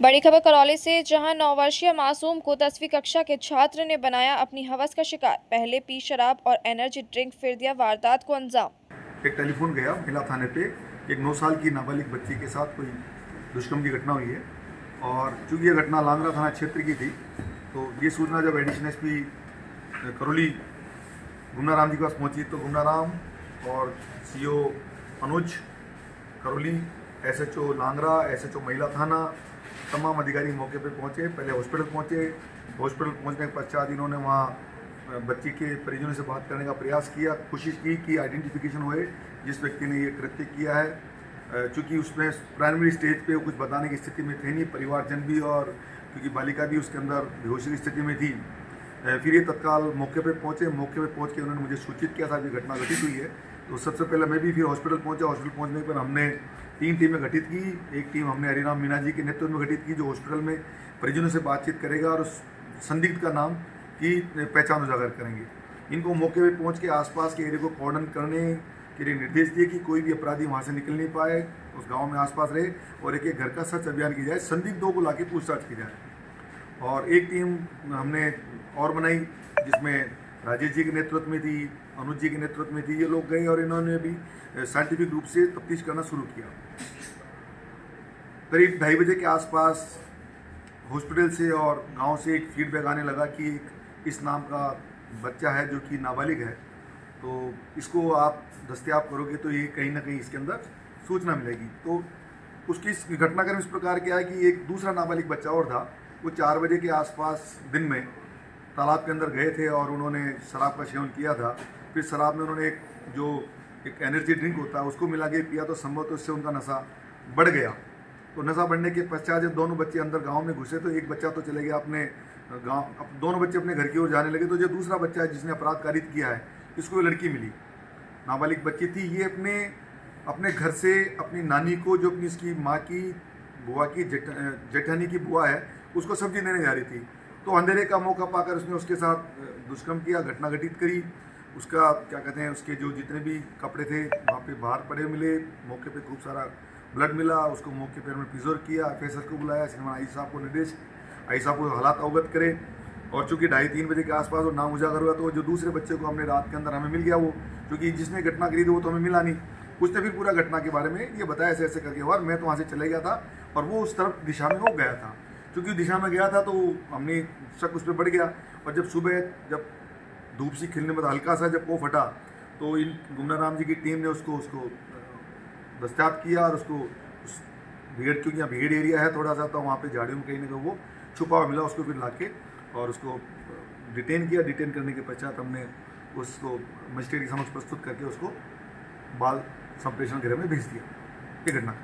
बड़ी खबर करौली से, जहां 9 वर्षीय मासूम को 10वीं कक्षा के छात्र ने बनाया अपनी हवस का शिकार। पहले पी शराब और एनर्जी ड्रिंक, फिर दिया वारदात को अंजाम। एक टेलीफोन गया महिला थाने पे, एक 9 साल की नाबालिग बच्ची के साथ कोई दुष्कर्म की घटना हुई है। और चूंकि यह घटना लांगरा थाना क्षेत्र की थी, तो ये सूचना जब एडिशनल एसपी करौली गुमनाराम जी के पास पहुंची, तो गुमनाराम और सीओ अनुज करौली, एसएचओ लांगरा, एसएचओ महिला थाना, तमाम अधिकारी मौके पर पहुंचे। पहले हॉस्पिटल पहुंचे। हॉस्पिटल पहुंचने के पश्चात इन्होंने वहाँ बच्ची के परिजनों से बात करने का प्रयास किया, कोशिश की कि आइडेंटिफिकेशन होए जिस व्यक्ति ने ये कृत्य किया है। चूँकि उसमें प्राइमरी स्टेज पे कुछ बताने की स्थिति में थे नहीं, परिवारजन भी, और क्योंकि बालिका भी उसके अंदर बेहोशी की स्थिति में थी। फिर ये तत्काल मौके पे पहुँचे। मौके पे पहुँच के उन्होंने मुझे सूचित किया था कि घटना घटित हुई है। तो सबसे पहले मैं भी फिर हॉस्पिटल पहुँचा। हॉस्पिटल पहुँचने पर हमने 3 टीमें गठित की। एक टीम हमने हरिराम मीणा जी के नेतृत्व में गठित की, जो हॉस्पिटल में परिजनों से बातचीत करेगा और उस संदिग्ध का नाम की पहचान उजागर करेंगे। इनको मौके पे पहुंच के आसपास के एरिया को कॉर्डन करने के लिए निर्देश दिए कि कोई भी अपराधी वहां से निकल नहीं पाए, उस गांव में आसपास रहे, और एक एक घर का सर्च अभियान की जाए, संदिग्धों को लाके पूछताछ की जाए। और एक टीम हमने और बनाई, जिसमें राजेश जी के नेतृत्व में थी, अनुज जी के नेतृत्व में थी। ये लोग गए और इन्होंने भी साइंटिफिक रूप से तफ्तीश करना शुरू किया। करीब 2:30 बजे के आसपास हॉस्पिटल से और गांव से एक फीडबैक आने लगा कि एक इस नाम का बच्चा है जो कि नाबालिग है, तो इसको आप दस्तयाब करोगे तो ये कहीं ना कहीं इसके अंदर सूचना मिलेगी। तो उसकी इस घटनाक्रम इस प्रकार क्या है कि एक दूसरा नाबालिग बच्चा और था। वो 4 बजे के आसपास दिन में तालाब के अंदर गए थे और उन्होंने शराब का सेवन किया था। फिर शराब में उन्होंने एक एनर्जी ड्रिंक होता है उसको मिला के पिया, तो संभवतः उससे उनका नशा बढ़ गया। तो नशा बढ़ने के पश्चात जब दोनों बच्चे अंदर गांव में घुसे, तो एक बच्चा तो चले गया अपने गांव, अब दोनों बच्चे अपने घर की ओर जाने लगे। तो जो दूसरा बच्चा है जिसने अपराध कारित किया है, इसको लड़की मिली, नाबालिग बच्ची थी। ये अपने घर से अपनी नानी को, जो अपनी इसकी माँ की बुआ की जेठानी की बुआ है, उसको सब्जी देने जा रही थी। तो अंधेरे का मौका पाकर उसने उसके साथ दुष्कर्म किया, घटना घटित करी। उसका क्या कहते हैं, उसके जो जितने भी कपड़े थे वहाँ पे बाहर पड़े मिले। मौके पे खूब सारा ब्लड मिला। उसको मौके पर हमने प्रिजर्व किया। एफएसएल को बुलाया, श्रीमान आई साहब को निर्देश, आई साहब को हालात अवगत करे। और चूँकि 2:30-3 बजे के आसपास वो नाम उजागर हुआ, तो जो दूसरे बच्चे को हमने रात के अंदर हमें मिल गया, वो क्योंकि जिसने घटना करी थी वो तो हमें मिला नहीं। उसने फिर पूरा घटना के बारे में ये बताया, ऐसे ऐसे करके हुआ। मैं तो वहाँ से चले गया था और वो उस तरफ दिशा में वो गया था। क्योंकि दिशा में गया था तो हमने शक उस पर बढ़ गया। और जब सुबह जब धूप सी खिलने में हल्का सा जब वो फटा, तो इन गुमनाराम जी की टीम ने उसको दस्तयाब किया और उसको भीड़, क्योंकि यहाँ भीड़ एरिया है थोड़ा सा, तो वहाँ पे झाड़ियों में कहीं ना कहीं वो छुपा हुआ मिला। उसको फिर लाके और उसको डिटेन किया। डिटेन करने के पश्चात हमने उसको मजिस्ट्रेट के समक्ष प्रस्तुत करके उसको बाल संप्रेषण गृह में भेज दिया। ये घटना।